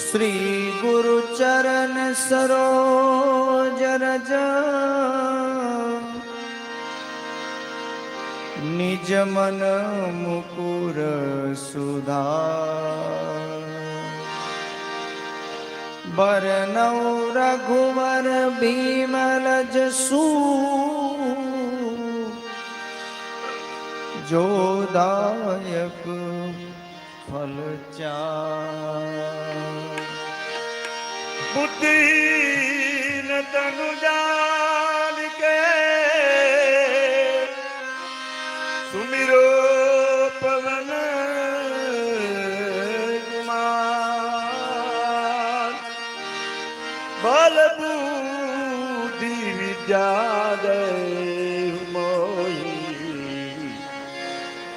श्री गुरु चरण सरोज रज निज मन मुकुर सुधार बरनौ रघुवर बिमल जसु जो दायक फल चार बुद्धिहीन तनु जान के सुमिरो पवन कुमार बल बुद्धि विद्या देहु मोहि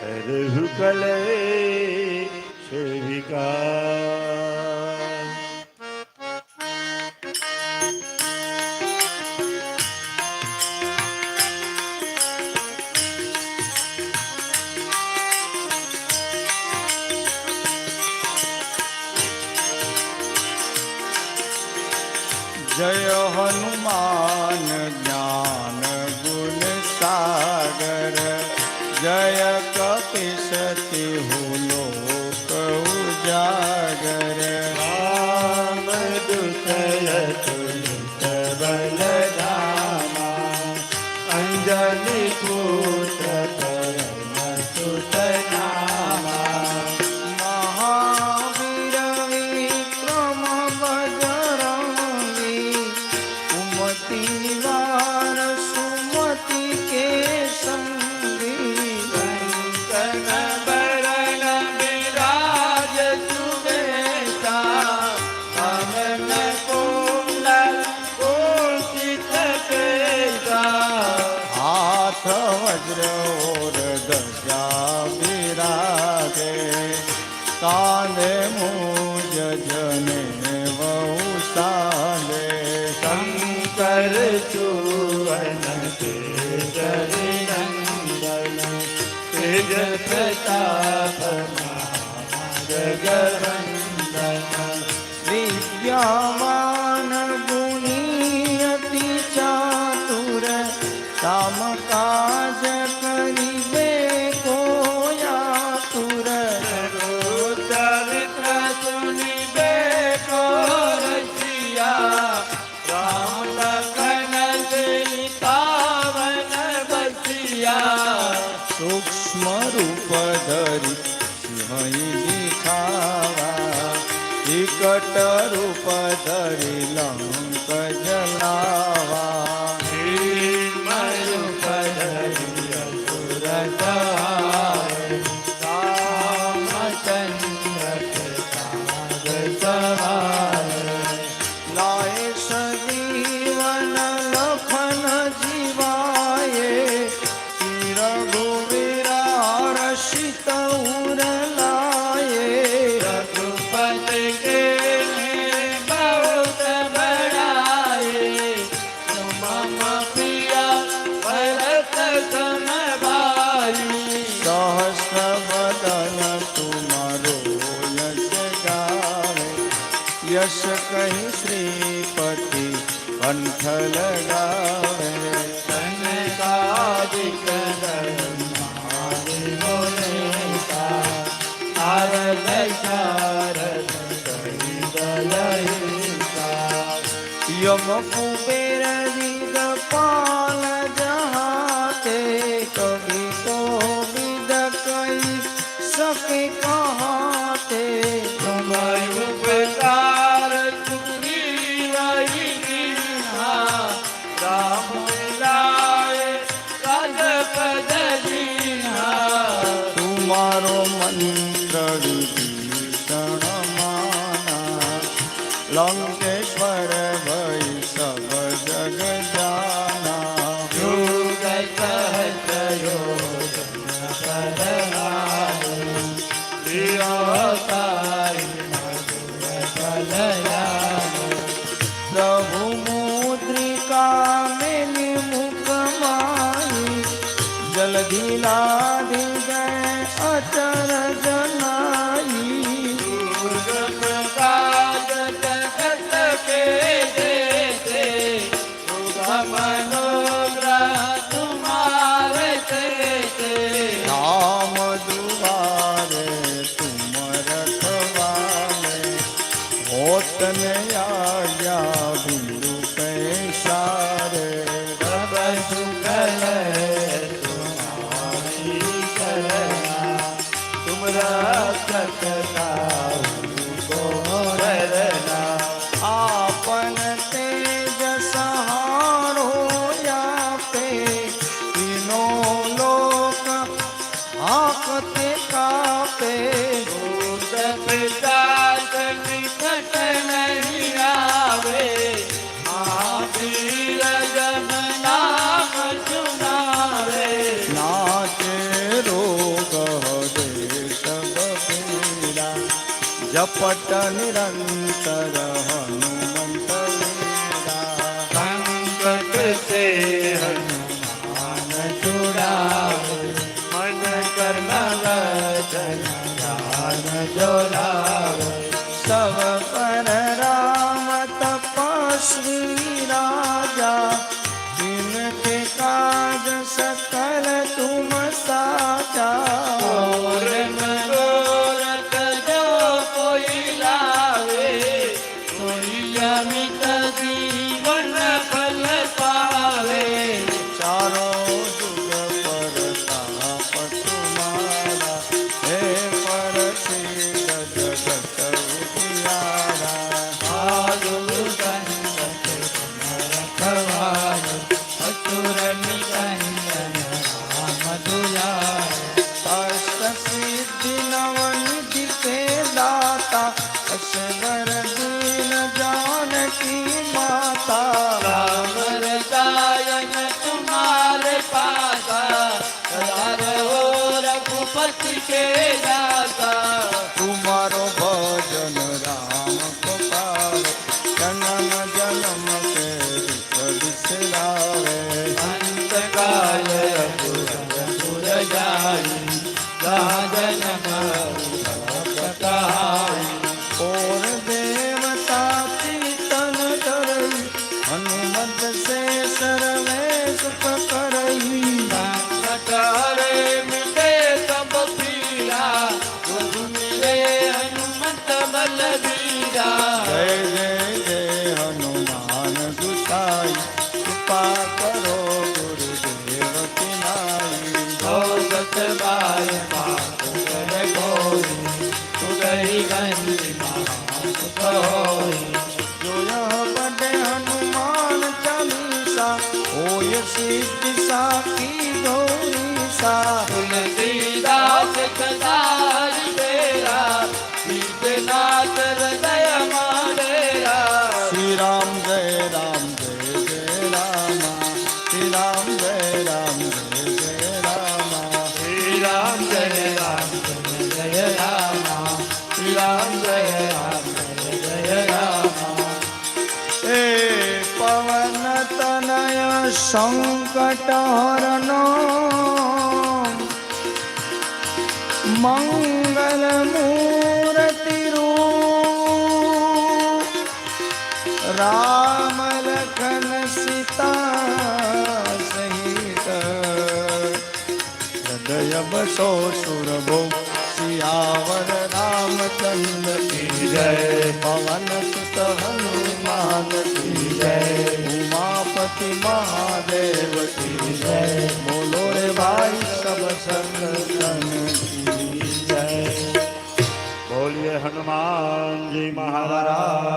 हरहु कले सेविका जय हनुमान ज्ञान गुण सागर जय कपीस तिहु लोक उजागर राम दूत अतुलित बल धामा अंजलि पुत्र पवन सुत नामा महावीर विक्रम बजरंगी कुमति निवार सुमति के संगी कंचन बरन विराज सुबेसा कानन कुंडल कुंचित केसा हाथ वज्र और ध्वजा विराजे कांधे मूज जनेऊ साले शंकर चूरण केसरी नंदन तेज प्रताप जगवंदन विद्यावान गुणी अति चातुर काम काज करिबे को आतुर चरित्र सुनिबे को रसिया राम लखन सीता वन बसिया सूक्ष्म रूप धरि सिंहई दिखावा विकट रूप धरि लंक जलावा लाए सजीवन लखन जीवाए श्री रघुवीरा रसित उर लाए रघुपति के बहुत बड़ाए मम प्रिया भरत सम भाई सहस्र बदन तुम्हारो यश गावे यश कहीं श्रीपति कंठ लगावे सनकादिक धर्मादि मुनीसा नारद शारद सहित यम कुबेर दिगपाल जहाते कभी तो विद कई सके कहाते तुम्हारी उपकार चुनी रही दीन्हा राम लाए पद पद दीन्हा तुम्हारो मंत्र विभीषण माना लंकेश्वर भई सब जलधि लाधि गए अचरज नाई। दुर्ग प्रसाद जगत के देते, दुर्गा मनोग्रह तुम्हारे देते। राम दुआरे तुम रखवाले, होत ने आज्ञा बिंदु पैसारे। सब सुख है तुम्हारी करना, तुम रक्षक को डरना। आपन तेज सहारो या पे, तीनों लोक हाकते कापे। भूत पिशाच निकट नहीं आवे, महावीर जब नाम सुनावे। नाचे रोग हरे सब पीड़ा, जपट निरंतर हनुमंत वीरा। संकट से हनुमान छुड़ावे, मन कर्म वचन ध्यान जो लावे। सब पर राम तपस्वी राजा, जिनके काज सकल तुम साजा। और मनोरथ जो कोई लावे, कोई अमित जीवन फल पावे। चारों जुग परताप तुम्हारा, हे परसिद्ध जगत उजियारा। साधु संगत तुम रखवारे, असुर निकंदन राम दुलारे। अष्ट सिद्धि नवनिधि के दाता, असवर दीन जानकी माता। राम रसायन तुम्हारे पासा, सदा रहो रघुपति के दासा। तुम्हारो भजन राम को पावे, जन्म जन्म के दुख बिसरावे। अंत काल रघुर जाई, जहाँ जन्म कहाई। और देवता कीर्तन करई, हनुमत से सर्वे सुख करई। संकट हरे मिटे सब पीड़ा, गुरु मिले हनुमत बलबीरा। जय जय जय हनुमान गुसाई, कृपा करो गुरुदेव की नाई। भगत बार बात कर कोई, तू गई गंज महासुख होई। जो यह पढ़े हनुमान चालीसा, होय सिद्धि साखी गौरीसा। तुलसीदास कदारि तेरा, शीतनाथ हृदय माडेरा। श्री राम जय राम जय जय रामा, श्री राम जय राम जय जय रामा। श्री राम जय राम जय जय रामा, श्री राम जय राम जय जय रामा। हे पवन तनय संकट हरनो, मंगल मूर्ति रूप। राम लखन सीता सहित, हृदय बसो सुरभो। सियावर रामचंद्र की जय, पवन सुत हनुमान की जय। उमापति महादेव की जय, बोलो रे भाई सब संगठन की जय। बोलिए हनुमान जी महाराज।